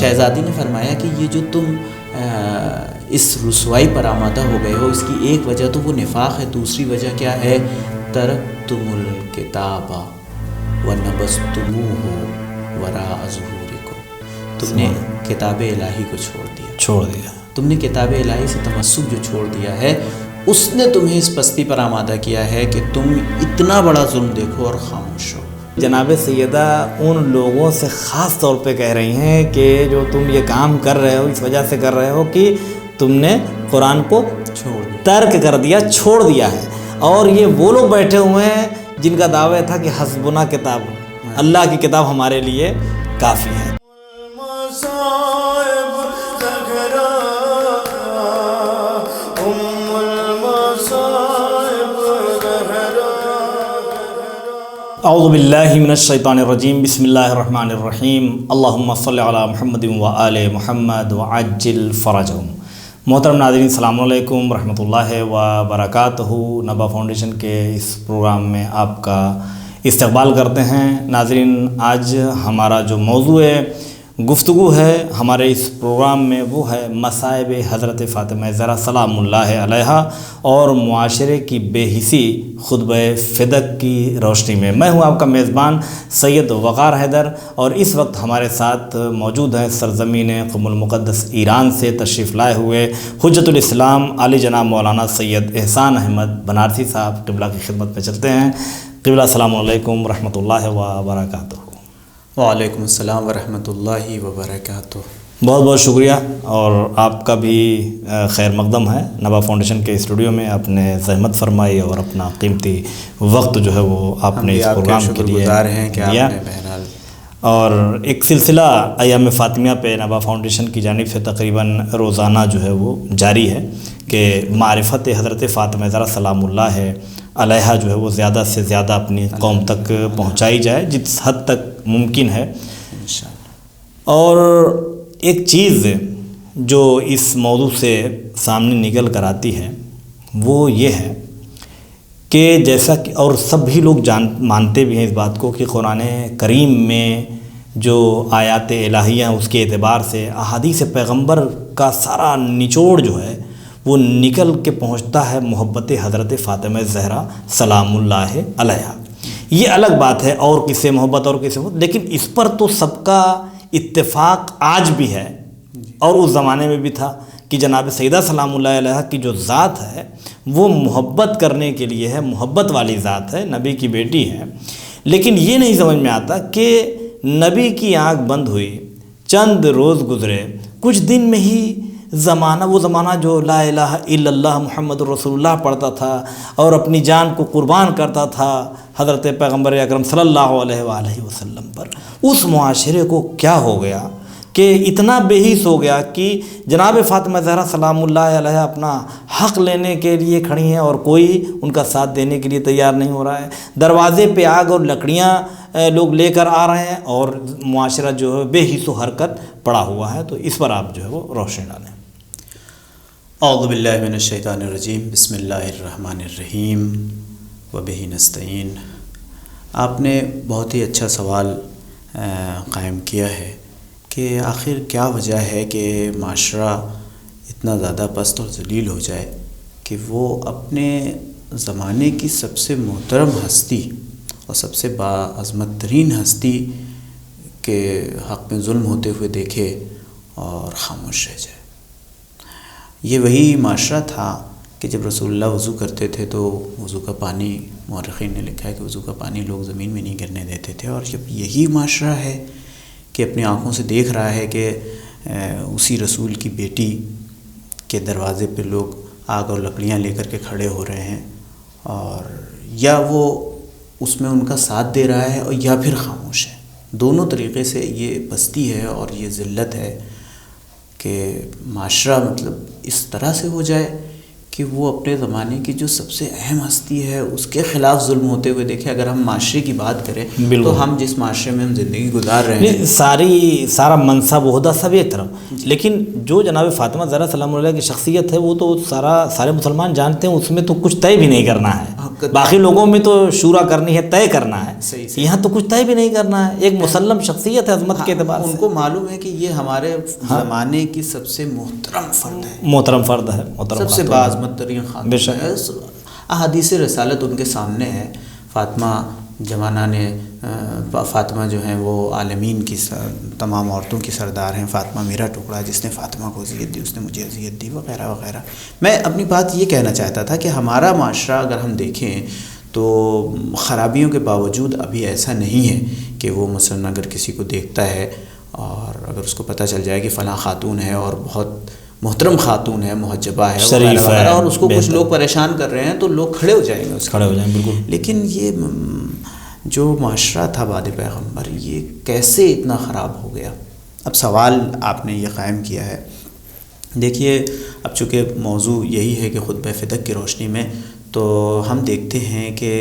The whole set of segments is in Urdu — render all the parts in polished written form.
شہزادی نے فرمایا کہ یہ جو تم اس رسوائی پر آمادہ ہو گئے ہو، اس کی ایک وجہ تو وہ نفاق ہے، دوسری وجہ کیا ہے؟ ترکتم الکتاب ونبذتموہ وراء ظہورکم، تم نے کتاب الہی کو چھوڑ دیا، تم نے کتاب الہی سے تمسک جو چھوڑ دیا ہے، اس نے تمہیں اس پستی پر آمادہ کیا ہے کہ تم اتنا بڑا ظلم دیکھو اور خاموش ہو۔ جناب سیدہ ان لوگوں سے خاص طور پہ کہہ رہی ہیں کہ جو تم یہ کام کر رہے ہو اس وجہ سے کر رہے ہو کہ تم نے قرآن کو ترک کر دیا، چھوڑ دیا ہے، اور یہ وہ لوگ بیٹھے ہوئے ہیں جن کا دعویٰ تھا کہ حسبنا کتاب، اللہ کی کتاب ہمارے لیے کافی ہے۔ اعوذ باللہ من الشیطان الرجیم، بسم اللہ الرحمن الرحیم، اللہم صلی علی محمد وآل محمد وعجل فرجہم۔ محترم ناظرین، السلام علیکم ورحمۃ اللہ وبرکاتہ۔ نبا فاؤنڈیشن کے اس پروگرام میں آپ کا استقبال کرتے ہیں۔ ناظرین، آج ہمارا جو موضوع گفتگو ہے ہمارے اس پروگرام میں وہ ہے مصائب حضرت فاطمہ زہرا سلام اللہ علیہا اور معاشرے کی بے حسی خطبہ فدق کی روشنی میں۔ میں ہوں آپ کا میزبان سید وقار حیدر، اور اس وقت ہمارے ساتھ موجود ہیں سرزمین قم المقدس ایران سے تشریف لائے ہوئے حجت الاسلام علی جناب مولانا سید احسان احمد بنارسی صاحب۔ قبلہ کی خدمت میں چلتے ہیں۔ قبلہ السلام علیکم ورحمۃ اللہ وبرکاتہ۔ وعلیکم السلام ورحمۃ اللہ وبرکاتہ۔ بہت بہت شکریہ، اور آپ کا بھی خیر مقدم ہے۔ نبا فاؤنڈیشن کے اسٹوڈیو میں آپ نے زحمت فرمائی اور اپنا قیمتی وقت جو ہے وہ آپ نے اس پروگرام کے لیے دیا، اور ایک سلسلہ ایام فاطمیہ پہ نبا فاؤنڈیشن کی جانب سے تقریباً روزانہ جو ہے وہ جاری ہے کہ معرفت حضرت فاطمہ زہرا سلام اللہ علیہا جو ہے وہ زیادہ سے زیادہ اپنی قوم تک پہنچائی جائے جس حد تک ممکن ہے۔ اور ایک چیز جو اس موضوع سے سامنے نکل کر آتی ہے وہ یہ ہے کہ جیسا کہ اور سبھی لوگ مانتے بھی ہیں اس بات کو کہ قرآن کریم میں جو آیات الہیہ ہیں اس کے اعتبار سے احادیث پیغمبر کا سارا نچوڑ جو ہے وہ نکل کے پہنچتا ہے محبت حضرت فاطمہ زہرا سلام اللہ علیہا۔ یہ الگ بات ہے، اور کس سے محبت اور کس سے محبت، لیکن اس پر تو سب کا اتفاق آج بھی ہے، اور اس زمانے میں بھی تھا کہ جناب سیدہ سلام اللہ علیہا کی جو ذات ہے وہ محبت کرنے کے لیے ہے، محبت والی ذات ہے، نبی کی بیٹی ہے۔ لیکن یہ نہیں سمجھ میں آتا کہ نبی کی آنکھ بند ہوئی، چند روز گزرے، کچھ دن میں ہی وہ زمانہ جو لا الہ الا اللہ محمد رسول اللہ پڑھتا تھا اور اپنی جان کو قربان کرتا تھا حضرت پیغمبر اکرم صلی اللہ علیہ وآلہ وسلم پر، اس معاشرے کو کیا ہو گیا کہ اتنا بے حس ہو گیا کہ جناب فاطمہ زہرا سلام اللہ علیہ اپنا حق لینے کے لیے کھڑی ہیں اور کوئی ان کا ساتھ دینے کے لیے تیار نہیں ہو رہا ہے۔ دروازے پہ آگ اور لکڑیاں لوگ لے کر آ رہے ہیں، اور معاشرہ جو ہے بے حس و حرکت پڑا ہوا ہے۔ تو اس پر آپ جو ہے وہ روشنی ڈالیں۔ اعوذ باللہ من الشیطان الرجیم، بسم اللہ الرحمن الرحیم، وبہ نستعین۔ آپ نے بہت ہی اچھا سوال قائم کیا ہے کہ آخر کیا وجہ ہے کہ معاشرہ اتنا زیادہ پست اور ذلیل ہو جائے کہ وہ اپنے زمانے کی سب سے محترم ہستی اور سب سے باعظمت ترین ہستی کے حق میں ظلم ہوتے ہوئے دیکھے اور خاموش رہ جائے۔ یہ وہی معاشرہ تھا کہ جب رسول اللہ وضو کرتے تھے تو وضو کا پانی، مورخین نے لکھا ہے کہ وضو کا پانی لوگ زمین میں نہیں گرنے دیتے تھے، اور جب یہی معاشرہ ہے کہ اپنی آنکھوں سے دیکھ رہا ہے کہ اسی رسول کی بیٹی کے دروازے پہ لوگ آگ اور لکڑیاں لے کر کے کھڑے ہو رہے ہیں، اور یا وہ اس میں ان کا ساتھ دے رہا ہے اور یا پھر خاموش ہے، دونوں طریقے سے یہ پستی ہے اور یہ ذلت ہے کہ معاشرہ مطلب اس طرح سے ہو جائے کہ وہ اپنے زمانے کی جو سب سے اہم ہستی ہے اس کے خلاف ظلم ہوتے ہوئے دیکھے. اگر ہم معاشرے کی بات کریں تو ہم جس معاشرے میں ہم زندگی گزار رہے ہیں سارا منصب عہدہ سب ایک طرف، لیکن جو جناب فاطمہ زہرا سلام اللہ کی شخصیت ہے وہ تو سارے مسلمان جانتے ہیں، اس میں تو کچھ طے بھی نہیں کرنا ہے. باقی لوگوں میں تو شورا کرنی ہے، طے کرنا ہے، یہاں تو کچھ طے بھی نہیں کرنا ہے. ایک مسلم شخصیت ہے عظمت کے اعتبار سے. ان کو معلوم ہے کہ یہ ہمارے زمانے کی سب سے محترم فرد ہے، محترم فرد ہے، سب سے باعظمت ترین خاتون ہے. احادیث رسالت ان کے سامنے ہے. فاطمہ زمانہ نے فاطمہ جو ہیں وہ عالمین کی تمام عورتوں کی سردار ہیں. فاطمہ میرا ٹکڑا، جس نے فاطمہ کو اذیت دی اس نے مجھے اذیت دی، وغیرہ وغیرہ. میں اپنی بات یہ کہنا چاہتا تھا کہ ہمارا معاشرہ اگر ہم دیکھیں تو خرابیوں کے باوجود ابھی ایسا نہیں ہے کہ وہ مثلاً اگر کسی کو دیکھتا ہے اور اگر اس کو پتہ چل جائے کہ فلاں خاتون ہے اور بہت محترم خاتون ہے، محجبہ ہے، شریف ہے، اور اس کو کچھ لوگ پریشان کر رہے ہیں تو لوگ کھڑے ہو جائیں گے، کھڑے ہو جائیں. بالکل. لیکن یہ جو معاشرہ تھا بعد پیغمبر یہ کیسے اتنا خراب ہو گیا؟ اب سوال آپ نے یہ قائم کیا ہے. دیکھیے اب چونکہ موضوع یہی ہے کہ خطبہ فدق کی روشنی میں، تو ہم دیکھتے ہیں کہ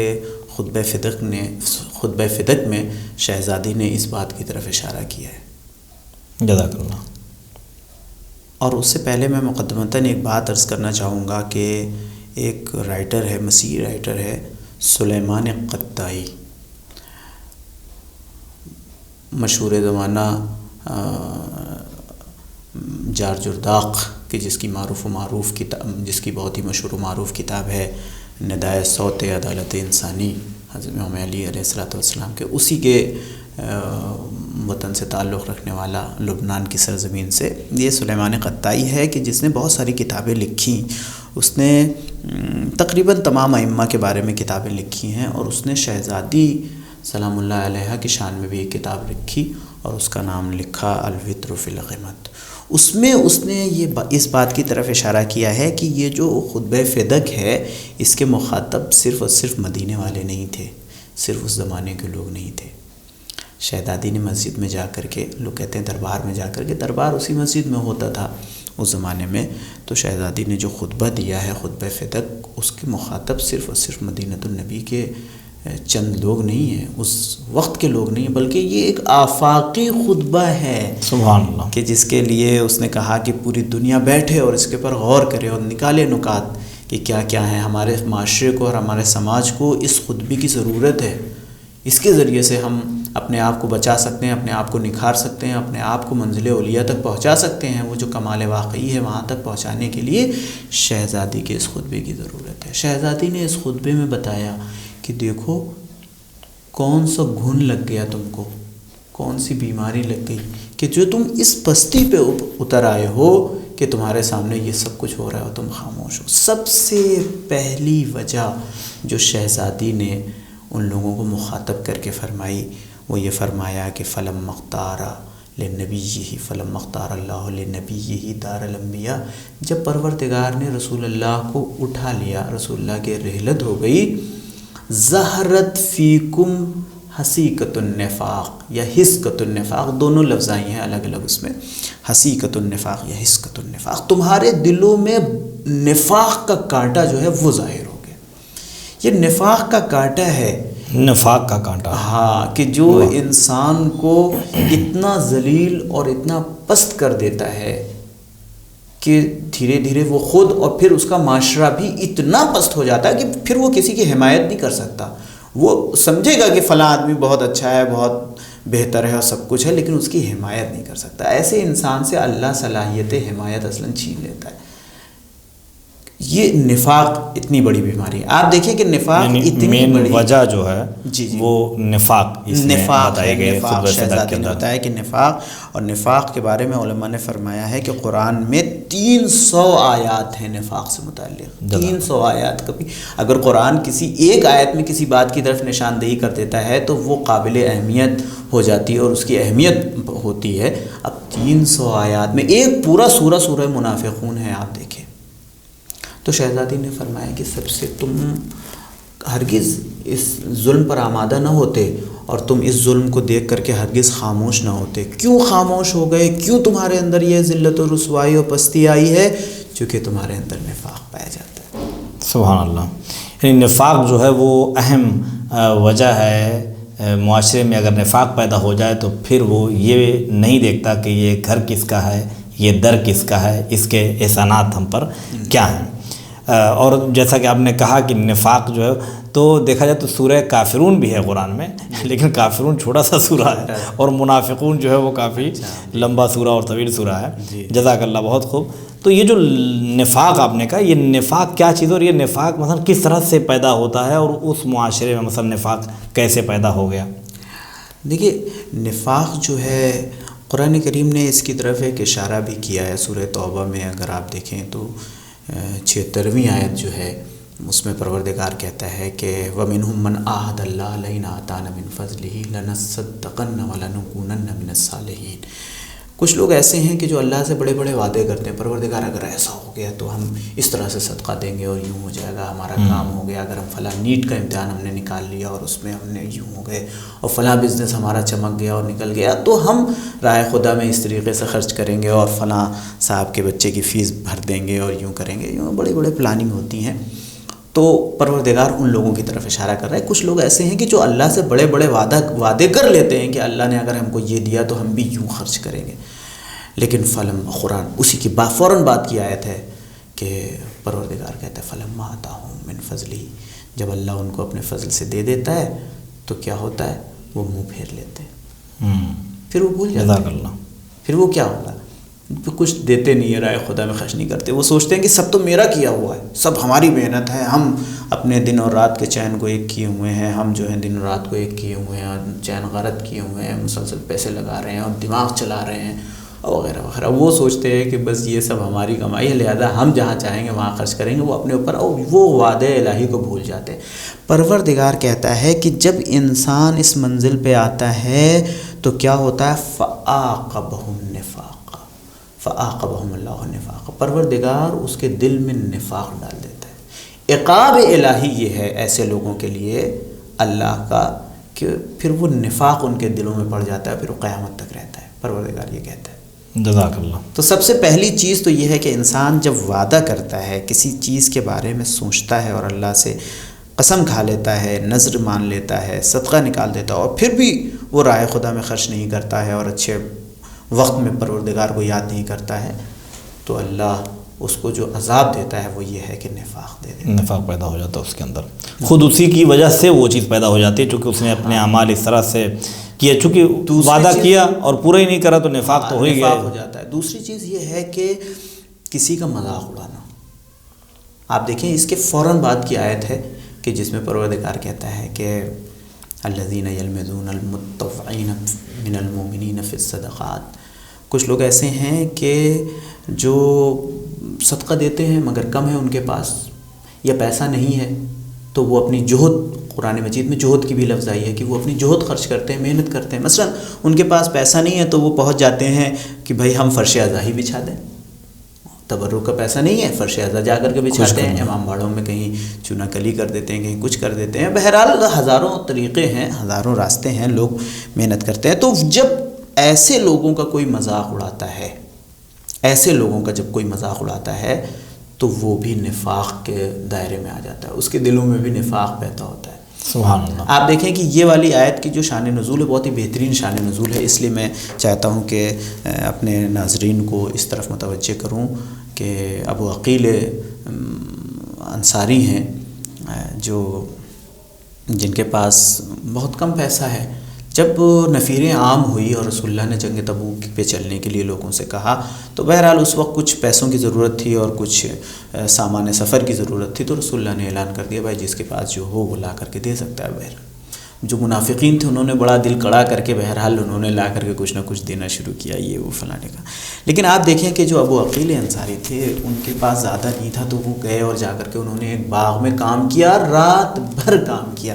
خطبہ فدق میں شہزادی نے اس بات کی طرف اشارہ کیا ہے. جزاک اللہ. اور اس سے پہلے میں مقدمتاً ایک بات عرض کرنا چاہوں گا کہ ایک رائٹر ہے، مسیحی رائٹر ہے، سلیمان قطائی، مشہور زمانہ جارجرداق کی جس کی جس کی بہت ہی مشہور و معروف کتاب ہے ندائے صوت عدالت انسانی، حضرت امام علی علیہ السلام کے، اسی کے وطن سے تعلق رکھنے والا، لبنان کی سرزمین سے. یہ سلیمان قطائی ہے کہ جس نے بہت ساری کتابیں لکھی. اس نے تقریباً تمام ائمہ کے بارے میں کتابیں لکھی ہیں، اور اس نے شہزادی سلام اللہ علیہ کی شان میں بھی ایک کتاب لکھی اور اس کا نام لکھا الوتر فی الغیمت. اس میں اس نے اس بات کی طرف اشارہ کیا ہے کہ یہ جو خطبہ فدق ہے اس کے مخاطب صرف اور صرف مدینے والے نہیں تھے، صرف اس زمانے کے لوگ نہیں تھے. شہزادی نے مسجد میں جا کر کے، لوگ کہتے ہیں دربار میں جا کر کے، دربار اسی مسجد میں ہوتا تھا اس زمانے میں، تو شہزادی نے جو خطبہ دیا ہے خطبہ فدق، اس کے مخاطب صرف اور صرف مدینۃ النبی کے چند لوگ نہیں ہیں، اس وقت کے لوگ نہیں ہیں، بلکہ یہ ایک آفاقی خطبہ ہے. سبحان اللہ. کہ جس کے لیے اس نے کہا کہ پوری دنیا بیٹھے اور اس کے پر غور کرے اور نکالے نکات کہ کیا کیا ہیں. ہمارے معاشرے کو اور ہمارے سماج کو اس خطبے کی ضرورت ہے. اس کے ذریعے سے ہم اپنے آپ کو بچا سکتے ہیں، اپنے آپ کو نکھار سکتے ہیں، اپنے آپ کو منزل اولیاء تک پہنچا سکتے ہیں. وہ جو کمال واقعی ہے وہاں تک پہنچانے کے لیے شہزادی کے اس خطبے کی ضرورت ہے. شہزادی نے اس خطبے میں بتایا کہ دیکھو کون سا گھن لگ گیا تم کو، کون سی بیماری لگ گئی کہ جو تم اس پستی پہ اتر آئے ہو کہ تمہارے سامنے یہ سب کچھ ہو رہا ہے اور تم خاموش ہو. سب سے پہلی وجہ جو شہزادی نے ان لوگوں کو مخاطب کر کے فرمائی وہ یہ فرمایا کہ فلم مختار لنبیہ، فلم مختار اللہ لنبیہ دار الانبیاء، جب پروردگار نے رسول اللہ کو اٹھا لیا، رسول اللہ کے رحلت ہو گئی، ظہرت فیکم حسیقۃ النفاق یا حسقۃ النفاق، دونوں لفظ آئی ہیں الگ الگ اس میں، حسیقۃ النفاق یا حسقۃ النفاق، تمہارے دلوں میں نفاق کا کانٹا جو ہے وہ ظاہر ہو گیا. یہ نفاق کا کانٹا ہے، نفاق کا کانٹا، ہاں، کہ جو انسان کو اتنا ذلیل اور اتنا پست کر دیتا ہے کہ دھیرے دھیرے وہ خود اور پھر اس کا معاشرہ بھی اتنا پست ہو جاتا ہے کہ پھر وہ کسی کی حمایت نہیں کر سکتا. وہ سمجھے گا کہ فلاں آدمی بہت اچھا ہے، بہت بہتر ہے اور سب کچھ ہے، لیکن اس کی حمایت نہیں کر سکتا. ایسے انسان سے اللہ صلاحیت حمایت اصلاً چھین لیتا ہے. یہ نفاق اتنی بڑی بیماری ہے. آپ دیکھیں کہ نفاق اتنی مین بڑی وجہ جو ہے جی وہ نفاق بتائے گئے. نفاق شہزادی نے بتایا کہ نفاق، اور نفاق کے بارے میں علماء نے فرمایا ہے کہ قرآن میں 300 آیات ہیں نفاق سے متعلق. 300 آیات. کبھی اگر قرآن کسی ایک آیت میں کسی بات کی طرف نشاندہی کر دیتا ہے تو وہ قابل اہمیت ہو جاتی ہے اور اس کی اہمیت ہوتی ہے. اب 300 آیات میں ایک پورا سورہ منافقون ہے، آپ دیکھیں. تو شہزادی نے فرمایا کہ سب سے تم ہرگز اس ظلم پر آمادہ نہ ہوتے اور تم اس ظلم کو دیکھ کر کے ہرگز خاموش نہ ہوتے. کیوں خاموش ہو گئے؟ کیوں تمہارے اندر یہ ذلت و رسوائی اور پستی آئی ہے؟ چونکہ تمہارے اندر نفاق پایا جاتا ہے. سبحان اللہ. یعنی نفاق جو ہے وہ اہم وجہ ہے. معاشرے میں اگر نفاق پیدا ہو جائے تو پھر وہ یہ نہیں دیکھتا کہ یہ گھر کس کا ہے، یہ در کس کا ہے، اس کے احسانات ہم پر کیا ہیں. اور جیسا کہ آپ نے کہا کہ نفاق جو ہے تو دیکھا جائے تو سورہ کافرون بھی ہے قرآن میں، لیکن کافرون چھوٹا سا سورہ ہے اور منافقون جو ہے وہ کافی لمبا سورہ اور طویل سورہ ہے. جزاک اللہ، بہت خوب. تو یہ جو نفاق آپ نے کہا، یہ نفاق کیا چیز ہے اور یہ نفاق مثلا کس طرح سے پیدا ہوتا ہے اور اس معاشرے میں مثلا نفاق کیسے پیدا ہو گیا؟ دیکھیے، نفاق جو ہے قرآن کریم نے اس کی طرف ایک اشارہ بھی کیا ہے. سورہ توبہ میں اگر آپ دیکھیں تو 76ویں آیت جو ہے اس میں پروردگار کہتا ہے کہ وَمِنْهُمْ مَنْ عَاهَدَ اللَّهَ لَئِنْ آتَانَا مِنْ فَضْلِهِ لَنَصَّدَّقَنَّ وَلَنَكُونَنَّ مِنَ الصَّالِحِينَ. کچھ لوگ ایسے ہیں کہ جو اللہ سے بڑے بڑے وعدے کرتے ہیں، پروردگار اگر ایسا ہو گیا تو ہم اس طرح سے صدقہ دیں گے اور یوں ہو جائے گا، ہمارا کام ہو گیا. اگر ہم فلاں نیٹ کا امتحان ہم نے نکال لیا اور اس میں ہم نے یوں ہو گئے، اور فلاں بزنس ہمارا چمک گیا اور نکل گیا، تو ہم راہ خدا میں اس طریقے سے خرچ کریں گے اور فلاں صاحب کے بچے کی فیس بھر دیں گے اور یوں کریں گے. یوں بڑے بڑے پلاننگ ہوتی ہیں. تو پروردگار ان لوگوں کی طرف اشارہ کر رہا ہے. کچھ لوگ ایسے ہیں کہ جو اللہ سے بڑے بڑے وعدے کر لیتے ہیں کہ اللہ نے اگر ہم کو یہ دیا تو ہم بھی یوں خرچ کریں گے، لیکن قرآن اسی کی فوراً بات کی آیت ہے کہ پروردگار کہتا ہے فلما آتاہم من فضلہ، جب اللہ ان کو اپنے فضل سے دے دیتا ہے تو کیا ہوتا ہے، وہ منہ پھیر لیتے ہیں، پھر وہ بھول جاتے ہیں. پھر وہ کیا ہوگا، کچھ دیتے نہیں ہے، رائے خدا میں خرچ نہیں کرتے. وہ سوچتے ہیں کہ سب تو میرا کیا ہوا ہے، سب ہماری محنت ہے، ہم اپنے دن اور رات کے چین کو ایک کیے ہوئے ہیں، ہم جو ہیں دن اور رات کو ایک کیے ہوئے ہیں، چین غارت کیے ہوئے ہیں، مسلسل پیسے لگا رہے ہیں اور دماغ چلا رہے ہیں اور وغیرہ وغیرہ. وہ سوچتے ہیں کہ بس یہ سب ہماری کمائی ہے، لہذا ہم جہاں چاہیں گے وہاں خرچ کریں گے. وہ اپنے اوپر اور وہ وعدے الہی کو بھول جاتے ہیں. پروردگار کہتا ہے کہ جب انسان اس منزل پہ آتا ہے تو کیا ہوتا ہے، فَآقَبَهُمْ نِفَاقًا، فَآقَبَهُمُ اللَّهُ نِفَاقًا. پروردگار اس کے دل میں نفاق ڈال دیتا ہے. عقاب الہی یہ ہے ایسے لوگوں کے لیے اللہ کا کہ پھر وہ نفاق ان کے دلوں میں پڑ جاتا ہے، پھر وہ قیامت تک رہتا ہے. پروردگار یہ کہتا ہے. جزاک اللہ. تو سب سے پہلی چیز تو یہ ہے کہ انسان جب وعدہ کرتا ہے، کسی چیز کے بارے میں سوچتا ہے اور اللہ سے قسم کھا لیتا ہے، نذر مان لیتا ہے، صدقہ نکال دیتا ہے اور پھر بھی وہ راہ خدا میں خرچ نہیں کرتا ہے اور اچھے وقت میں پروردگار کو یاد نہیں کرتا ہے، تو اللہ اس کو جو عذاب دیتا ہے وہ یہ ہے کہ نفاق دے دیتا ہے. نفاق پیدا ہو جاتا ہے اس کے اندر، خود اسی کی وجہ سے وہ چیز پیدا ہو جاتی ہے، چونکہ اس نے اپنے اعمال اس طرح سے کیا، چونکہ وعدہ کیا اور پورا ہی نہیں کرا تو نفاق تو ہو ہی گیا، ہو جاتا ہے. دوسری چیز یہ ہے کہ کسی کا مذاق اڑانا. آپ دیکھیں اس کے فوراً بعد کی آیت ہے کہ جس میں پروردگار کہتا ہے کہ الذین یلمزون المتطوعین من المؤمنین فی الصدقات. کچھ لوگ ایسے ہیں کہ جو صدقہ دیتے ہیں مگر کم ہے ان کے پاس، یا پیسہ نہیں ہے تو وہ اپنی جہد، قرآن مجید میں جہد کی بھی لفظ آئی ہے کہ وہ اپنی جہد خرچ کرتے ہیں، محنت کرتے ہیں. مثلا ان کے پاس پیسہ نہیں ہے تو وہ پہنچ جاتے ہیں کہ بھائی ہم فرش اعضا ہی بچھا دیں. تبرک کا پیسہ نہیں ہے، فرش اعضا جا کر کے بچھاتے ہیں، امام باڑوں میں کہیں چونا کلی کر دیتے ہیں، کہیں کچھ کر دیتے ہیں. بہرحال ہزاروں طریقے ہیں، ہزاروں راستے ہیں، لوگ محنت کرتے ہیں. تو جب ایسے لوگوں کا کوئی مذاق اڑاتا ہے، ایسے لوگوں کا جب کوئی مذاق اڑاتا ہے تو وہ بھی نفاق کے دائرے میں آ جاتا ہے، اس کے دلوں میں بھی نفاق پیدا ہوتا ہے. سبحان اللہ. آپ دیکھیں کہ یہ والی آیت کی جو شان نزول ہے بہت ہی بہترین شان نزول ہے، اس لیے میں چاہتا ہوں کہ اپنے ناظرین کو اس طرف متوجہ کروں کہ ابو عقیل انصاری ہیں جن کے پاس بہت کم پیسہ ہے. جب نفیریں عام ہوئی اور رسول اللہ نے جنگ تبوک پہ چلنے کے لیے لوگوں سے کہا تو بہرحال اس وقت کچھ پیسوں کی ضرورت تھی اور کچھ سامان سفر کی ضرورت تھی، تو رسول اللہ نے اعلان کر دیا بھائی جس کے پاس جو ہو وہ لا کر کے دے سکتا ہے. بہرحال جو منافقین تھے انہوں نے بڑا دل کڑا کر کے بہرحال انہوں نے لا کر کے کچھ نہ کچھ دینا شروع کیا، یہ وہ فلانے کا. لیکن آپ دیکھیں کہ جو ابو عقیل انصاری تھے ان کے پاس زیادہ نہیں تھا، تو وہ گئے اور جا کر کے انہوں نے ایک باغ میں کام کیا، رات بھر کام کیا.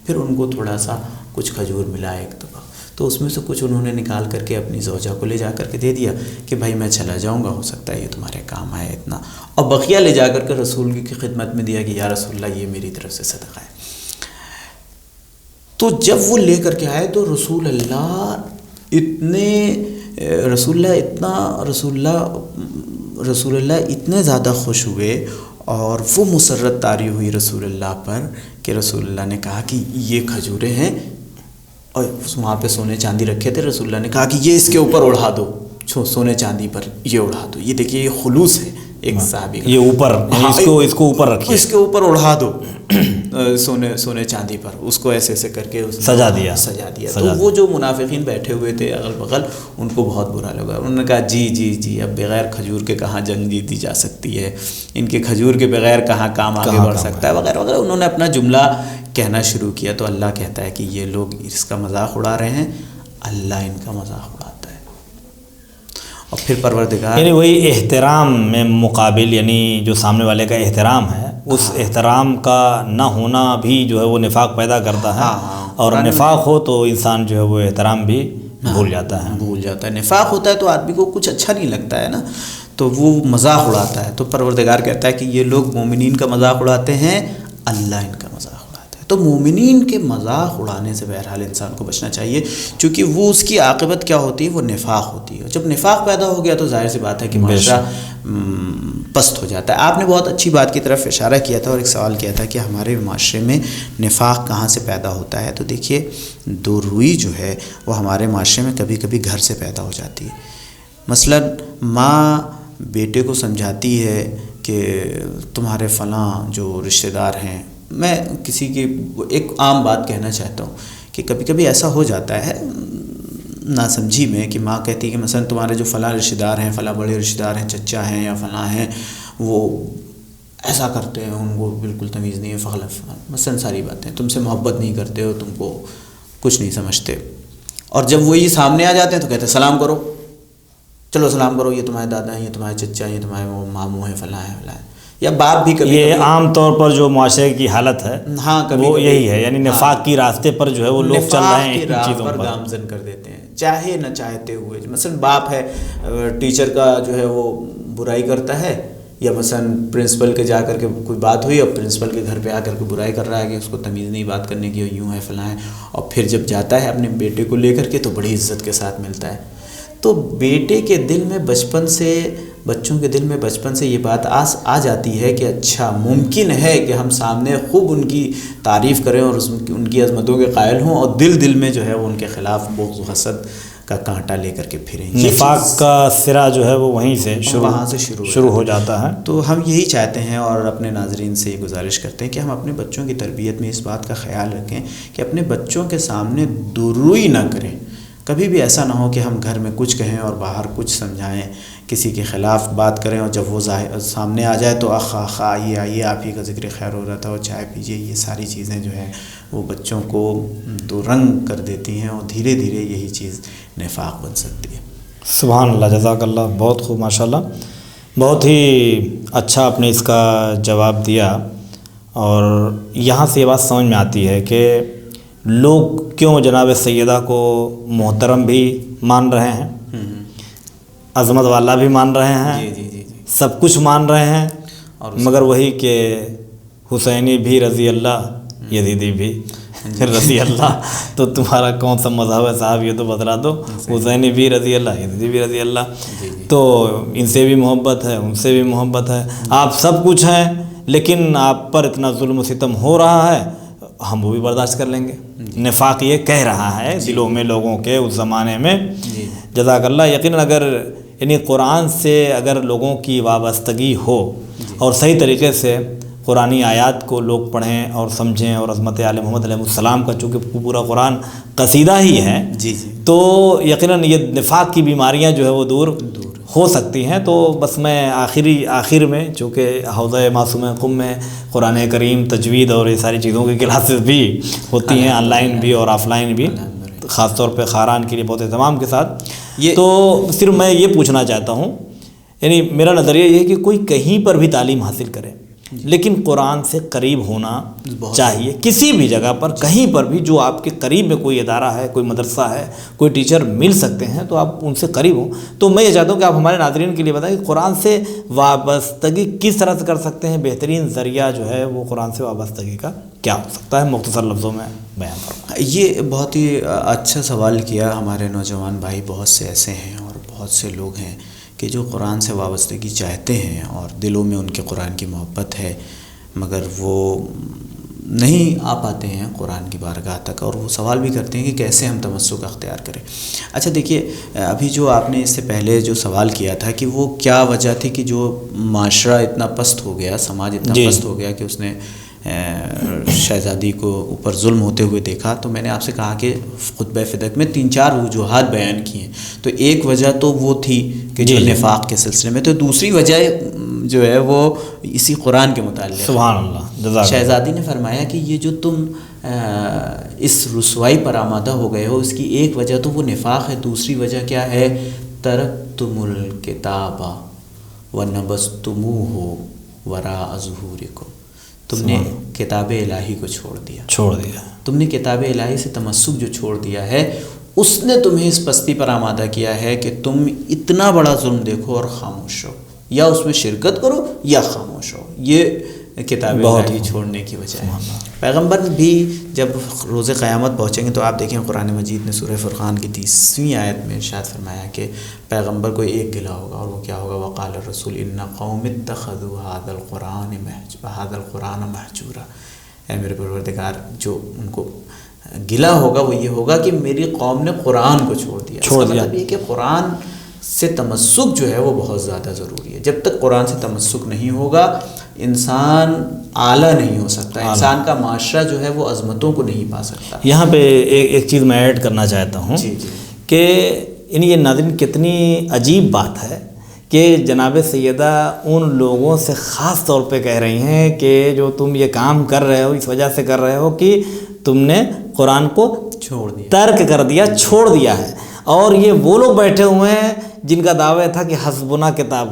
پھر ان کو تھوڑا سا کچھ کھجور ملا ایک دفعہ، تو اس میں سے کچھ انہوں نے نکال کر کے اپنی زوجہ کو لے جا کر کے دے دیا کہ بھائی میں چلا جاؤں گا، ہو سکتا ہے یہ تمہارے کام آئے اتنا. اور بقیہ لے جا کر کے رسول کی خدمت میں دیا کہ یا رسول اللہ یہ میری طرف سے صدقہ ہے. تو جب وہ لے کر کے آئے تو رسول اللہ اتنے زیادہ خوش ہوئے اور وہ مسرت طاری ہوئی رسول اللہ پر کہ رسول اللہ نے کہا کہ یہ کھجوریں ہیں، اور وہاں پہ سونے چاندی رکھے تھے، رسول اللہ نے کہا کہ یہ اس کے اوپر اڑا دو، سونے چاندی پر یہ اڑا دو. یہ دیکھیے یہ خلوص ہے ایک صحابی کا. یہ اوپر اس کو اوپر رکھیے، اس کے اوپر اڑا دو سونے چاندی پر، اس کو ایسے ایسے کر کے سجا دیا. تو وہ جو منافقین بیٹھے ہوئے تھے اغل بغل، ان کو بہت برا لگا. انہوں نے کہا جی اب بغیر کھجور کے کہاں جنگ جیتی جا سکتی ہے، ان کے کھجور کے بغیر کہاں کام آگے بڑھ سکتا ہے وغیرہ وغیرہ. انہوں نے اپنا جملہ کہنا شروع کیا. تو اللہ کہتا ہے کہ یہ لوگ اس کا مذاق اڑا رہے ہیں، اللہ ان کا مذاق اڑاتا ہے. اور پھر پروردگار یعنی وہی احترام میں مقابل، یعنی جو سامنے والے کا احترام ہے، اس احترام کا نہ ہونا بھی جو ہے وہ نفاق پیدا کرتا ہے. اور نفاق ہو تو انسان جو ہے وہ احترام بھی بھول جاتا ہے. نفاق ہوتا ہے تو آدمی کو کچھ اچھا نہیں لگتا ہے نا، تو وہ مذاق اڑاتا ہے. تو پروردگار کہتا ہے کہ یہ لوگ مومنین کا مذاق اڑاتے ہیں، اللہ ان کا مذاق اڑاتا ہے. تو مومنین کے مذاق اڑانے سے بہرحال انسان کو بچنا چاہیے، چونکہ وہ اس کی عاقبت کیا ہوتی ہے، وہ نفاق ہوتی ہے. جب نفاق پیدا ہو گیا تو ظاہر سی بات ہے کہ معاشرہ پست ہو جاتا ہے. آپ نے بہت اچھی بات کی طرف اشارہ کیا تھا اور ایک سوال کیا تھا کہ ہمارے معاشرے میں نفاق کہاں سے پیدا ہوتا ہے. تو دیکھیے دو روئی جو ہے وہ ہمارے معاشرے میں کبھی کبھی گھر سے پیدا ہو جاتی ہے. مثلا ماں بیٹے کو سمجھاتی ہے کہ تمہارے فلاں جو رشتہ دار ہیں، میں کسی کی ایک عام بات کہنا چاہتا ہوں کہ کبھی کبھی ایسا ہو جاتا ہے ناسمجھی میں کہ ماں کہتی ہے کہ مثلا تمہارے جو فلاں رشتہ دار ہیں، فلاں بڑے رشتہ دار ہیں، چچا ہیں یا فلاں ہیں، وہ ایسا کرتے ہیں، ان کو بالکل تمیز نہیں ہے، مثلا ساری باتیں، تم سے محبت نہیں کرتے ہو، تم کو کچھ نہیں سمجھتے. اور جب وہ یہ سامنے آ جاتے ہیں تو کہتے ہیں سلام کرو، چلو سلام کرو، یہ تمہارے دادا ہیں، یہ تمہارے چچا ہیں، یہ تمہارے وہ ماموں ہیں، فلاں ہیں فلاں ہیں. یا باپ بھی کبھی یہ عام طور پر جو معاشرے کی حالت ہے وہ یہی ہے، یعنی نفاق کی راستے پر جو ہے وہ لوگ چل رہے ہیں، ان چیزوں پر گامزن کر دیتے ہیں چاہے نہ چاہتے ہوئے. مثلا باپ ہے، ٹیچر کا جو ہے وہ برائی کرتا ہے، یا مثلا پرنسپل کے جا کر کے کوئی بات ہوئی اور پرنسپل کے گھر پہ آ کر کے برائی کر رہا ہے کہ اس کو تمیز نہیں بات کرنے کی، یوں ہے فلاں ہے. اور پھر جب جاتا ہے اپنے بیٹے کو لے کر کے تو بڑی عزت کے ساتھ ملتا ہے. تو بیٹے کے دل میں بچوں کے دل میں بچپن سے یہ بات آ جاتی ہے کہ اچھا ممکن ہے کہ ہم سامنے خوب ان کی تعریف کریں اور ان کی عظمتوں کے قائل ہوں، اور دل میں جو ہے وہ ان کے خلاف بغض و حسد کا کانٹا لے کر کے پھریں. نفاق کا سرا جو ہے وہ وہیں سے شروع ہو جاتا ہے. تو ہم یہی چاہتے ہیں اور اپنے ناظرین سے یہ گزارش کرتے ہیں کہ ہم اپنے بچوں کی تربیت میں اس بات کا خیال رکھیں کہ اپنے بچوں کے سامنے دوروئی نہ کریں. کبھی بھی ایسا نہ ہو کہ ہم گھر میں کچھ کہیں اور باہر کچھ سمجھائیں، کسی کے خلاف بات کریں، اور جب وہ سامنے آ جائے تو آئیے آپ ہی کا ذکر خیر ہو رہا تھا اور چائے پیجیے. یہ ساری چیزیں جو ہے وہ بچوں کو دو رنگ کر دیتی ہیں، اور دھیرے دھیرے یہی چیز نفاق بن سکتی ہے. سبحان اللہ، جزاک اللہ، بہت خوب، ماشاء اللہ، بہت ہی اچھا آپ نے اس کا جواب دیا. اور یہاں سے یہ بات سمجھ میں آتی ہے کہ لوگ کیوں جناب سیدہ کو محترم بھی مان رہے ہیں، عظمت والا بھی مان رہے ہیں، جی سب کچھ مان رہے ہیں، مگر وہی کہ حسینی بھی رضی اللہ، یزیدی بھی رضی اللہ. تو تمہارا کون سا مذہب ہے صاحب، یہ تو بتلا دو. حسینی بھی رضی اللہ، یزیدی بھی رضی اللہ. تو ان سے بھی محبت ہے، ان سے بھی محبت ہے، آپ سب کچھ ہیں، لیکن آپ پر اتنا ظلم و ستم ہو رہا ہے، ہم وہ بھی برداشت کر لیں گے. نفاق یہ کہہ رہا ہے دلوں میں لوگوں کے اس زمانے میں. جزاک اللہ. یقیناً اگر یعنی قرآن سے اگر لوگوں کی وابستگی ہو اور صحیح طریقے سے قرآنی آیات کو لوگ پڑھیں اور سمجھیں، اور عظمت آل محمد علیہ السلام کا چونکہ پورا قرآن قصیدہ ہی ہے، تو یقیناً یہ نفاق کی بیماریاں جو ہے وہ دور ہو سکتی ہیں. تو بس میں آخر میں، چونکہ حوضہ معصوم قم میں قرآن کریم، تجوید اور یہ ساری چیزوں کی کلاسز بھی ہوتی ہیں، آن لائن بھی اور آف لائن بھی، خاص طور پہ خاران کے لیے بہت اہتمام کے ساتھ. تو صرف میں یہ پوچھنا چاہتا ہوں، یعنی میرا نظریہ یہ ہے کہ کوئی کہیں پر بھی تعلیم حاصل کرے، لیکن قرآن سے قریب ہونا چاہیے. کسی بھی جگہ پر، کہیں پر بھی، جو آپ کے قریب میں کوئی ادارہ ہے، کوئی مدرسہ ہے، کوئی ٹیچر مل سکتے ہیں تو آپ ان سے قریب ہوں. تو میں یہ چاہتا ہوں کہ آپ ہمارے ناظرین کے لیے بتائیں کہ قرآن سے وابستگی کس طرح سے کر سکتے ہیں. بہترین ذریعہ جو ہے وہ قرآن سے وابستگی کا کیا ہو سکتا ہے، مختصر لفظوں میں بیان فرمائیں. یہ بہت ہی اچھا سوال کیا ہمارے نوجوان بھائی. بہت سے ایسے ہیں اور بہت سے لوگ ہیں کہ جو قرآن سے وابستگی چاہتے ہیں اور دلوں میں ان کے قرآن کی محبت ہے، مگر وہ نہیں آ پاتے ہیں قرآن کی بارگاہ تک، اور وہ سوال بھی کرتے ہیں کہ کیسے ہم تمسک اختیار کریں۔ اچھا دیکھیے، ابھی جو آپ نے اس سے پہلے جو سوال کیا تھا کہ وہ کیا وجہ تھی کہ جو معاشرہ اتنا پست ہو گیا، سماج اتنا پست ہو گیا کہ اس نے شہزادی کو اوپر ظلم ہوتے ہوئے دیکھا، تو میں نے آپ سے کہا کہ خطبہ فدق میں 3-4 وجوہات بیان کی ہیں۔ تو ایک وجہ تو وہ تھی کہ جو نفاق کے سلسلے میں، تو دوسری وجہ جو ہے وہ اسی قرآن کے متعلق۔ سبحان اللہ۔ شہزادی نے فرمایا کہ یہ جو تم اس رسوائی پر آمادہ ہو گئے ہو، اس کی ایک وجہ تو وہ نفاق ہے، دوسری وجہ کیا ہے؟ ترکتم الکتاب ونبذتموہ وراء ظہورکم، تم نے کتاب الہی کو چھوڑ دیا، تم نے کتاب الہی سے تمسک جو چھوڑ دیا ہے، اس نے تمہیں اس پستی پر آمادہ کیا ہے کہ تم اتنا بڑا ظلم دیکھو اور خاموش ہو، یا اس میں شرکت کرو یا خاموش ہو۔ یہ کتاب الہی چھوڑنے کی وجہ ہے۔ پیغمبر بھی جب روز قیامت پہنچیں گے تو آپ دیکھیں قرآن مجید نے سورہ فرقان کی 30ویں آیت میں ارشاد فرمایا کہ پیغمبر کو ایک گلہ ہوگا، اور وہ کیا ہوگا؟ وقال الرسول ان قوم اتخذوا هذا القرآن مہجورا۔ اے میرے پروردگار، جو ان کو گلہ ہوگا وہ یہ ہوگا کہ میری قوم نے قرآن کو چھوڑ دیا۔ مطلب یہ کہ قرآن سے تمسک جو ہے وہ بہت زیادہ ضروری ہے۔ جب تک قرآن سے تمسک نہیں ہوگا انسان اعلیٰ نہیں ہو سکتا، انسان کا معاشرہ جو ہے وہ عظمتوں کو نہیں پا سکتا۔ یہاں پہ ایک چیز میں ایڈ کرنا چاہتا ہوں کہ یہ ناظرین کتنی عجیب بات ہے کہ جناب سیدہ ان لوگوں سے خاص طور پہ کہہ رہی ہیں کہ جو تم یہ کام کر رہے ہو اس وجہ سے کر رہے ہو کہ تم نے قرآن کو چھوڑ دیا، ترک کر دیا، چھوڑ دیا ہے۔ اور یہ وہ لوگ بیٹھے ہوئے ہیں جن کا دعویٰ تھا کہ حسبنا کتاب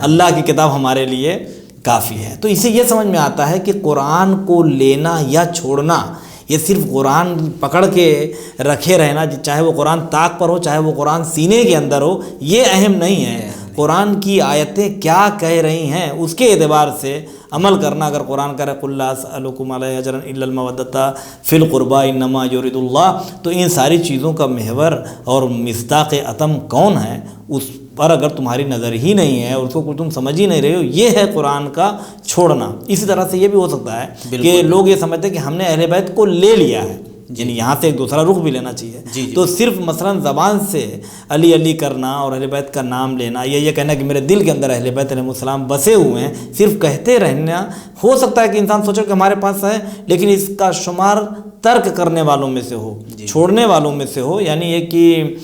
اللہ کی کتاب ہمارے لیے کافی ہے۔ تو اسے یہ سمجھ میں آتا ہے کہ قرآن کو لینا یا چھوڑنا، یہ صرف قرآن پکڑ کے رکھے رہنا، چاہے وہ قرآن طاق پر ہو چاہے وہ قرآن سینے کے اندر ہو، یہ اہم نہیں ہے۔ قرآن کی آیتیں کیا کہہ رہی ہیں اس کے اعتبار سے عمل کرنا۔ اگر قرآن کرے قل لا اسألکم علیہ اجرا الا المودۃ فی القربى انما یرید اللہ، تو ان ساری چیزوں کا محور اور مصداق اتم کون ہے، اس پر اگر تمہاری نظر ہی نہیں ہے اور اس کو تم سمجھ ہی نہیں رہے ہو، یہ ہے قرآن کا چھوڑنا۔ اسی طرح سے یہ بھی ہو سکتا ہے کہ لوگ یہ سمجھتے ہیں کہ ہم نے اہل بیت کو لے لیا ہے، یعنی یہاں سے ایک دوسرا رخ بھی لینا چاہیے۔ تو صرف مثلا زبان سے علی علی کرنا اور اہل بیت کا نام لینا، یہ کہنا کہ میرے دل کے اندر اہل بیت علیہ السلام بسے ہوئے ہیں، صرف کہتے رہنا، ہو سکتا ہے کہ انسان سوچے کہ ہمارے پاس ہے، لیکن اس کا شمار ترک کرنے والوں میں سے ہو، چھوڑنے والوں میں سے ہو، یعنی یہ کہ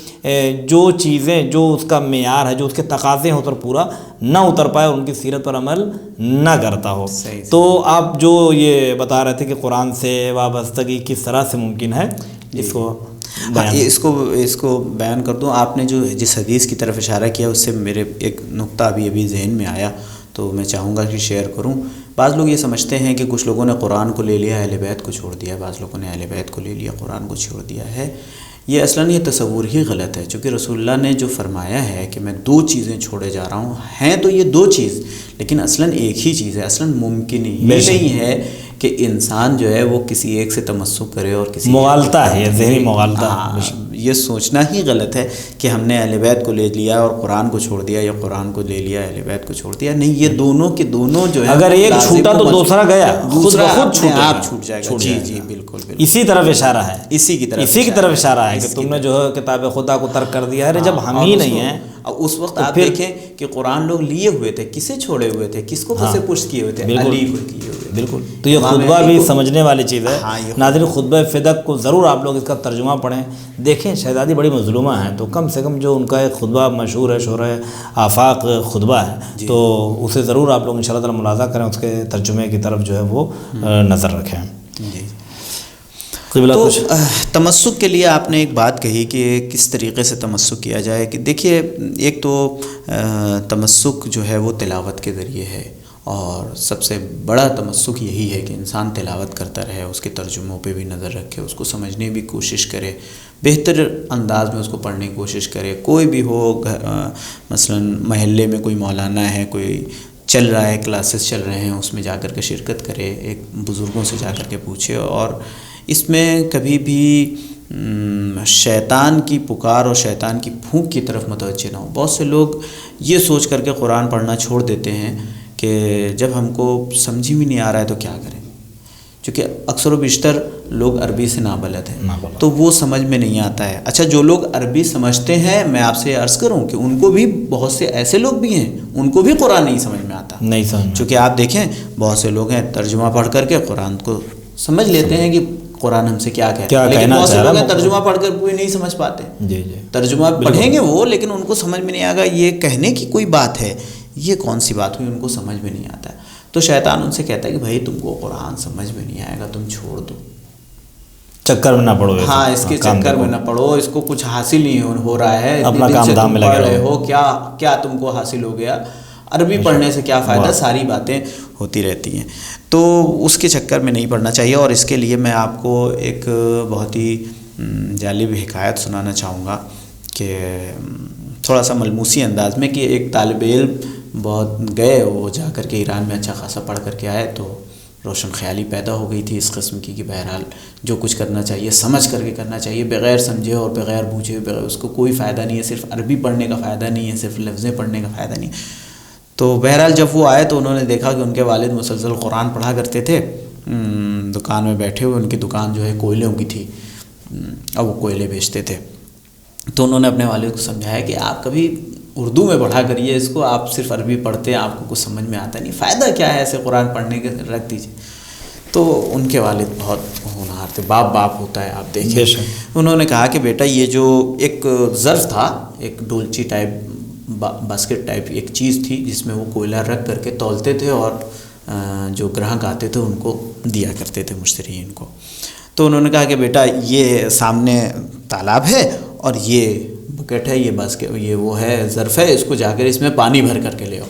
جو چیزیں جو اس کا معیار ہے، جو اس کے تقاضے ہیں، اس پر پورا نہ اتر پائے اور ان کی سیرت پر عمل نہ کرتا ہو۔ تو آپ جو یہ بتا رہے تھے کہ قرآن سے وابستگی کس طرح سے ممکن ہے، اس کو بیان کر دوں۔ آپ نے جو جس حدیث کی طرف اشارہ کیا اس سے میرے ایک نقطہ ابھی ذہن میں آیا، تو میں چاہوں گا کہ شیئر کروں۔ بعض لوگ یہ سمجھتے ہیں کہ کچھ لوگوں نے قرآن کو لے لیا اہل بیت کو چھوڑ دیا، بعض لوگوں نے اہل بیت کو لے لیا قرآن کو چھوڑ دیا ہے۔ یہ اصلاً یہ تصور ہی غلط ہے، چونکہ رسول اللہ نے جو فرمایا ہے کہ میں 2 چیزیں چھوڑے جا رہا ہوں، ہیں تو یہ 2 چیز، لیکن اصلاً ایک ہی چیز ہے۔ اصلاً ممکن ہی نہیں ہے کہ انسان جو ہے وہ کسی ایک سے تمسک کرے اور کسی مغالطہ ہے، یہ ذہنی مغالطہ۔ یہ سوچنا ہی غلط ہے کہ ہم نے اہل بیت کو لے لیا اور قرآن کو چھوڑ دیا، یا قرآن کو لے لیا اہل بیت کو چھوڑ دیا۔ نہیں، یہ دونوں کے دونوں جو ہے، اگر ایک چھوٹا تو دوسرا گیا، دوسرا خود چھوٹ جائے گا۔ جی بالکل، اسی طرف اشارہ ہے، اسی کی طرف اشارہ ہے کہ تم نے جو ہے کتاب خدا کو ترک کر دیا ہے، جب ہم ہی نہیں ہیں۔ اس وقت آپ دیکھیں کہ قرآن لوگ لیے ہوئے تھے، کسے چھوڑے ہوئے تھے، کس کو کسے پشت کیے ہوئے تھے؟ علی کو کیے ہوئے۔ بالکل، تو یہ خطبہ بھی سمجھنے والی چیز ہے۔ ناظرین، خطبہ فدق کو ضرور آپ لوگ اس کا ترجمہ پڑھیں، دیکھیں شہزادی بڑی مظلومہ ہیں، تو کم سے کم جو ان کا ایک خطبہ مشہور ہے، شورۂ آفاق خطبہ ہے، تو اسے ضرور آپ لوگ انشاءاللہ تعالی ملاحظہ کریں، اس کے ترجمے کی طرف جو ہے وہ نظر رکھیں۔ تو تمسک کے لیے آپ نے ایک بات کہی کہ کس طریقے سے تمسک کیا جائے، کہ دیکھیے ایک تو تمسک جو ہے وہ تلاوت کے ذریعے ہے، اور سب سے بڑا تمسک یہی ہے کہ انسان تلاوت کرتا رہے، اس کے ترجموں پہ بھی نظر رکھے، اس کو سمجھنے بھی کوشش کرے، بہتر انداز میں اس کو پڑھنے کی کوشش کرے۔ کوئی بھی ہو، مثلا محلے میں کوئی مولانا ہے، کوئی چل رہا ہے، کلاسز چل رہے ہیں، اس میں جا کر کے شرکت کرے، ایک بزرگوں سے جا کر کے پوچھے، اور اس میں کبھی بھی شیطان کی پکار اور شیطان کی پھونک کی طرف متوجہ نہ ہو۔ بہت سے لوگ یہ سوچ کر کے قرآن پڑھنا چھوڑ دیتے ہیں کہ جب ہم کو سمجھ میں نہیں آ رہا ہے تو کیا کریں، چونکہ اکثر و بیشتر لوگ عربی سے نابلد ہیں تو وہ سمجھ میں نہیں آتا ہے۔ اچھا جو لوگ عربی سمجھتے ہیں، میں آپ سے عرض کروں کہ ان کو بھی بہت سے ایسے لوگ بھی ہیں ان کو بھی قرآن نہیں سمجھ میں آتا، نہیں سمجھ، چونکہ آپ دیکھیں بہت سے لوگ ہیں ترجمہ پڑھ کر کے قرآن کو سمجھ لیتے ہیں کہ قرآن ہم سے کیا کہتا ہے، لیکن بہت سے لوگ ہیں ترجمہ پڑھ کر کوئی نہیں سمجھ پاتے۔ ترجمہ پڑھیں گے وہ، لیکن ان کو سمجھ میں نہیں آئے گا یہ کہنے کی کوئی بات ہے، یہ کون سی بات ہوئی، ان کو سمجھ میں نہیں آتا ہے۔ تو شیطان ان سے کہتا ہے کہ بھائی تم کو قرآن سمجھ میں نہیں آئے گا، تم چھوڑ دو، چکر میں نہ پڑھو، ہاں اس کے چکر میں نہ پڑھو، اس کو کچھ حاصل نہیں ہو رہا ہے، اپنا کام دھام میں لگے رہے ہو، کیا تم کو حاصل ہو گیا، عربی پڑھنے سے کیا فائدہ، ساری باتیں ہوتی رہتی ہیں۔ تو اس کے چکر میں نہیں پڑھنا چاہیے۔ اور اس کے لیے میں آپ کو ایک بہت ہی جالب حکایت سنانا چاہوں گا کہ تھوڑا سا ملموسی انداز میں، کہ ایک طالب علم بہت گئے، وہ جا کر کے ایران میں اچھا خاصا پڑھ کر کے آئے تو روشن خیالی پیدا ہو گئی تھی اس قسم کی کہ بہرحال جو کچھ کرنا چاہیے سمجھ کر کے کرنا چاہیے، بغیر سمجھے اور بغیر بوجھے بغیر اس کو کوئی فائدہ نہیں ہے، صرف عربی پڑھنے کا فائدہ نہیں ہے، صرف لفظیں پڑھنے کا فائدہ نہیں ہے۔ تو بہرحال جب وہ آئے تو انہوں نے دیکھا کہ ان کے والد مسلسل قرآن پڑھا کرتے تھے، دکان میں بیٹھے ہوئے، ان کی دکان جو ہے کوئلوں کی تھی اور وہ کوئلے بیچتے تھے۔ تو انہوں نے اپنے والد کو سمجھایا کہ آپ کبھی اردو میں پڑھا کریے اس کو، آپ صرف عربی پڑھتے ہیں، آپ کو کچھ سمجھ میں آتا نہیں، فائدہ کیا ہے ایسے قرآن پڑھنے کے، رکھ دیجیے۔ تو ان کے والد بہت ہونہار تھے، باپ ہوتا ہے آپ دیکھیں، انہوں نے کہا کہ بیٹا یہ جو ایک ظرف تھا، ایک ڈولچی ٹائپ باسکٹ ٹائپ ایک چیز تھی جس میں وہ کوئلہ رکھ کر کے تولتے تھے اور جو گراہک آتے تھے ان کو دیا کرتے تھے، مشترین کو۔ تو انہوں نے کہا کہ بیٹا یہ سامنے تالاب ہے اور یہ بکٹ ہے، یہ باسکٹ، یہ وہ ہے ظرف ہے، اس کو جا کر اس میں پانی بھر کر کے لے آؤ۔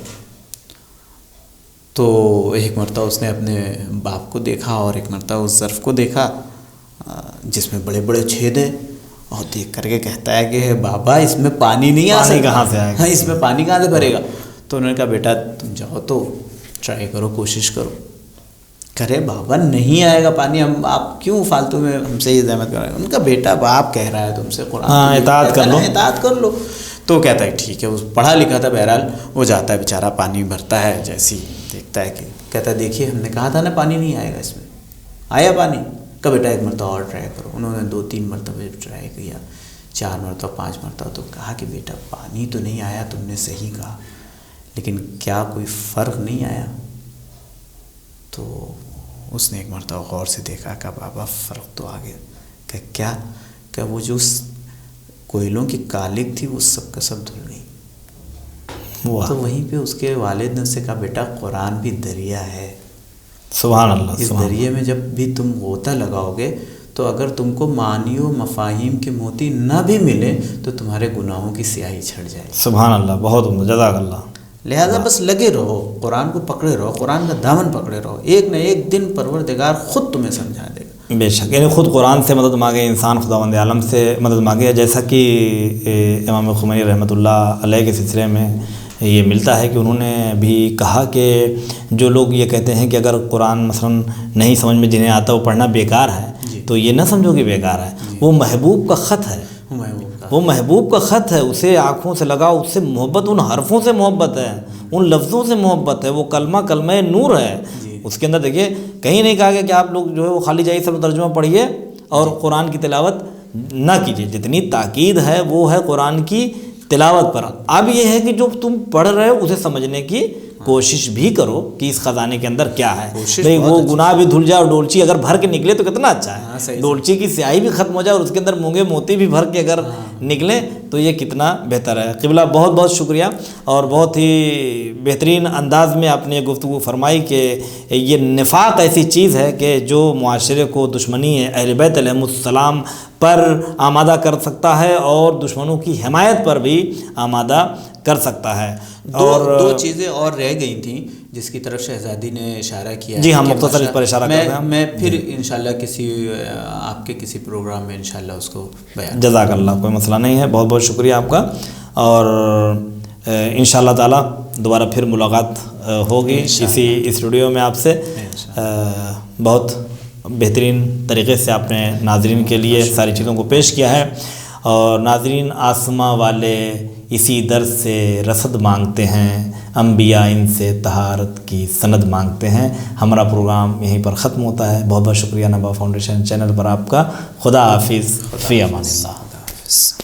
تو ایک مرتبہ اس نے اپنے باپ کو دیکھا اور ایک مرتبہ اس ظرف کو دیکھا جس میں بڑے بڑے چھید ہیں، اور دیکھ کر کے کہتا ہے کہ بابا اس میں پانی نہیں آ سکتا، کہاں سے آئے گا، اس میں پانی کہاں سے بھرے گا؟ تو انہوں نے کہا بیٹا تم جاؤ تو ٹرائی کرو، کوشش کرو۔ کرے بابا نہیں آئے گا پانی، ہم آپ کیوں فالتو میں ہم سے یہ زحمت کر رہے ہیں؟ ان کا بیٹا باپ کہہ رہا ہے تم سے قرآن اطاعت کر لو۔ تو کہتا ہے ٹھیک ہے، وہ پڑھا لکھا تھا، بہرحال وہ جاتا ہے بیچارہ، پانی بھرتا ہے، جیسی دیکھتا ہے کہ کہتا ہے دیکھیے ہم نے کہا تھا نا پانی نہیں آئے گا، اس میں آیا پانی، کہ بیٹا ایک مرتبہ اور ٹرائی کرو۔ انہوں نے 2-3 مرتبہ ٹرائی کیا، 4 مرتبہ 5 مرتبہ، تو کہا کہ بیٹا پانی تو نہیں آیا، تم نے صحیح کہا، لیکن کیا کوئی فرق نہیں آیا؟ تو اس نے ایک مرتبہ غور سے دیکھا کہ بابا فرق تو آ گیا۔ کہ کیا؟ کہ وہ جو کوئلوں کی کالک تھی وہ سب کا سب دھل گئی۔ تو وہیں پہ اس کے والد نے اس سے کہا بیٹا قرآن بھی دریا ہے، سبحان اللہ، اس دریا میں جب بھی تم غوطہ لگاؤ گے تو اگر تم کو معانی و مفاہیم کے موتی نہ بھی ملے تو تمہارے گناہوں کی سیاہی چھٹ جائے۔ سبحان اللہ، بہت عمدہ، جزاک اللہ۔ لہٰذا بس لگے رہو، قرآن کو پکڑے رہو، قرآن کا دامن پکڑے رہو، ایک نہ ایک دن پروردگار خود تمہیں سمجھا دے گا۔ بے شک، یعنی خود قرآن سے مدد مانگے انسان، خداوند عالم سے مدد مانگے، جیسا کہ امام خمینی رحمۃ اللہ علیہ کے سلسلے میں یہ ملتا ہے کہ انہوں نے بھی کہا کہ جو لوگ یہ کہتے ہیں کہ اگر قرآن مثلا نہیں سمجھ میں جنہیں آتا وہ پڑھنا بیکار ہے، تو یہ نہ سمجھو کہ بیکار ہے، وہ محبوب کا خط ہے، وہ محبوب کا خط ہے، اسے آنکھوں سے لگاؤ، اس سے محبت، ان حرفوں سے محبت ہے، ان لفظوں سے محبت ہے، وہ کلمہ نور ہے۔ اس کے اندر دیکھیے کہیں نہیں کہا گیا کہ آپ لوگ جو ہے وہ خالی جائیے سب ترجمہ پڑھیے اور قرآن کی تلاوت نہ کیجیے، جتنی تاکید ہے وہ ہے قرآن کی تلاوت پر۔ اب یہ ہے کہ جو تم پڑھ رہے ہو اسے سمجھنے کی کوشش بھی کرو کہ اس خزانے کے اندر کیا ہے، نہیں وہ گناہ بھی دھل جائے اور ڈولچی اگر بھر کے نکلے تو کتنا اچھا ہے، ڈولچی کی سیاہی بھی ختم ہو جائے اور اس کے اندر مونگے موتی بھی بھر کے اگر نکلیں تو یہ کتنا بہتر ہے۔ قبلہ بہت بہت شکریہ، اور بہت ہی بہترین انداز میں آپ نے یہ گفتگو فرمائی کہ یہ نفاق ایسی چیز ہے کہ جو معاشرے کو دشمنی اہل بیت علیہ السلام پر آمادہ کر سکتا ہے اور دشمنوں کی حمایت پر بھی آمادہ کر سکتا ہے۔ اور دو چیزیں اور رہ گئی تھیں جس کی طرف شہزادی نے اشارہ کیا ہے۔ جی ہم مختصر اس پر اشارہ کرتے ہیں، میں پھر انشاءاللہ آپ کے کسی پروگرام میں انشاءاللہ اس کو بیان۔ جزاک اللہ، کوئی مسئلہ نہیں ہے، بہت بہت شکریہ آپ کا، اور انشاءاللہ تعالی دوبارہ پھر ملاقات ہوگی اسی اسٹوڈیو میں آپ سے۔ بہت بہترین طریقے سے آپ نے ناظرین کے لیے ساری چیزوں کو پیش کیا ہے، اور ناظرین آسماں والے اسی در سے رسد مانگتے ہیں، انبیاء ان سے طہارت کی سند مانگتے ہیں۔ ہمارا پروگرام یہیں پر ختم ہوتا ہے۔ بہت بہت شکریہ نبا فاؤنڈیشن چینل پر آپ کا۔ خدا حافظ، فی امان اللہ۔